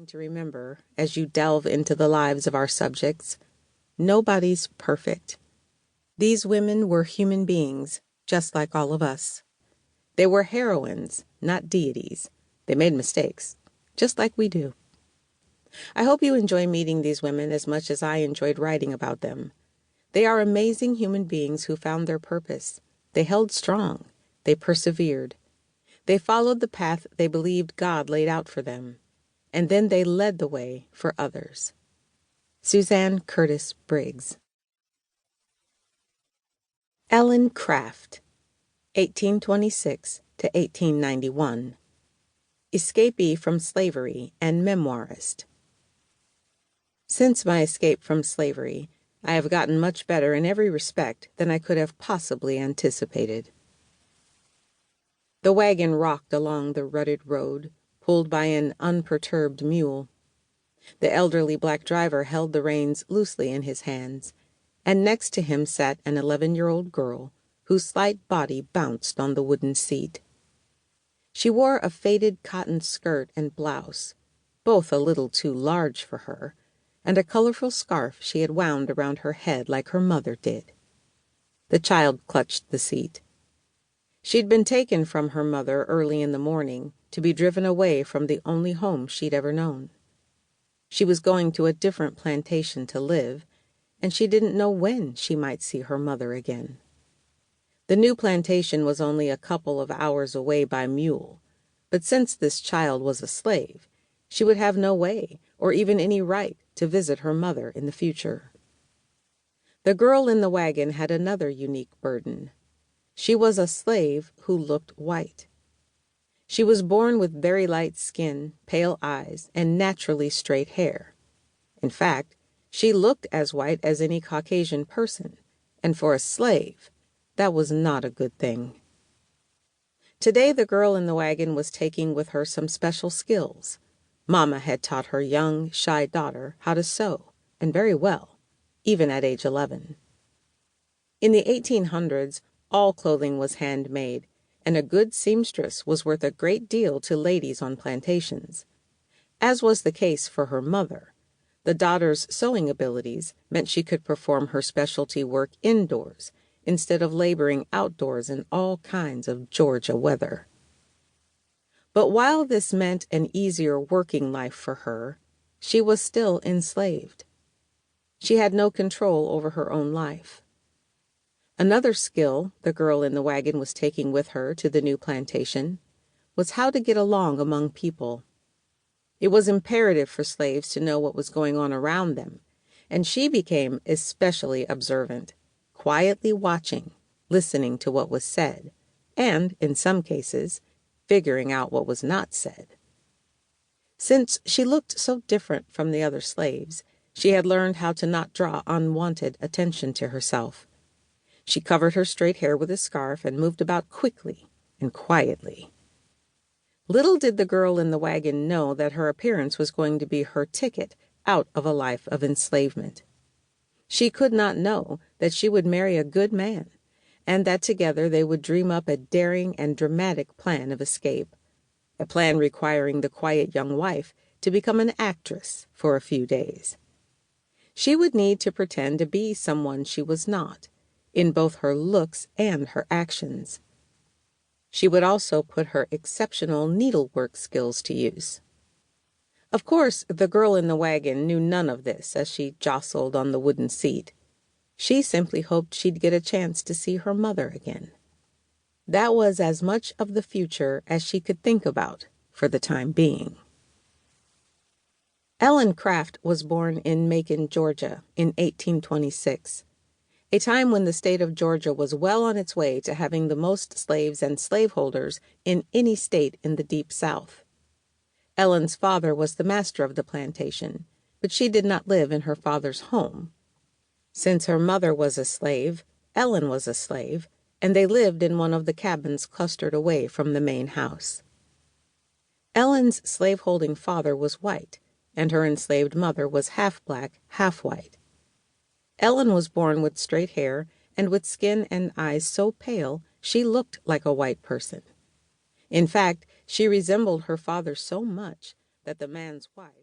thing to remember as you delve into the lives of our subjects: nobody's perfect. These women were human beings, just like all of us. They were heroines, not deities. They made mistakes, just like we do. I hope you enjoy meeting these women as much as I enjoyed writing about them. They are amazing human beings who found their purpose. They held strong. They persevered. They followed the path they believed God laid out for them, and then they led the way for others. Suzanne Curtis Briggs. Ellen Craft, 1826 to 1891. Escapee from slavery and memoirist. Since my escape from slavery, I have gotten much better in every respect than I could have possibly anticipated. The wagon rocked along the rutted road, pulled by an unperturbed mule. The elderly black driver held the reins loosely in his hands, and next to him sat an 11-year-old girl whose slight body bounced on the wooden seat. She wore a faded cotton skirt and blouse, both a little too large for her, and a colorful scarf she had wound around her head like her mother did. The child clutched the seat. She'd been taken from her mother early in the morning to be driven away from the only home she'd ever known. She was going to a different plantation to live, and she didn't know when she might see her mother again. The new plantation was only a couple of hours away by mule, but since this child was a slave, she would have no way or even any right to visit her mother in the future. The girl in the wagon had another unique burden. She was a slave who looked white. She was born with very light skin, pale eyes, and naturally straight hair. In fact, she looked as white as any Caucasian person, and for a slave, that was not a good thing. Today the girl in the wagon was taking with her some special skills. Mama had taught her young, shy daughter how to sew, and very well, even at age 11. In the 1800s, all clothing was handmade, and a good seamstress was worth a great deal to ladies on plantations. As was the case for her mother, the daughter's sewing abilities meant she could perform her specialty work indoors instead of laboring outdoors in all kinds of Georgia weather. But while this meant an easier working life for her, she was still enslaved. She had no control over her own life. Another skill the girl in the wagon was taking with her to the new plantation was how to get along among people. It was imperative for slaves to know what was going on around them, and she became especially observant, quietly watching, listening to what was said, and, in some cases, figuring out what was not said. Since she looked so different from the other slaves, she had learned how to not draw unwanted attention to herself. She covered her straight hair with a scarf and moved about quickly and quietly. Little did the girl in the wagon know that her appearance was going to be her ticket out of a life of enslavement. She could not know that she would marry a good man, and that together they would dream up a daring and dramatic plan of escape, a plan requiring the quiet young wife to become an actress for a few days. She would need to pretend to be someone she was not, in both her looks and her actions. She would also put her exceptional needlework skills to use. Of course, the girl in the wagon knew none of this as she jostled on the wooden seat. She simply hoped she'd get a chance to see her mother again. That was as much of the future as she could think about for the time being. Ellen Craft was born in Macon, Georgia, in 1826. A time when the state of Georgia was well on its way to having the most slaves and slaveholders in any state in the Deep South. Ellen's father was the master of the plantation, but she did not live in her father's home. Since her mother was a slave, Ellen was a slave, and they lived in one of the cabins clustered away from the main house. Ellen's slaveholding father was white, and her enslaved mother was half black, half white. Ellen was born with straight hair and with skin and eyes so pale she looked like a white person. In fact, she resembled her father so much that the man's wife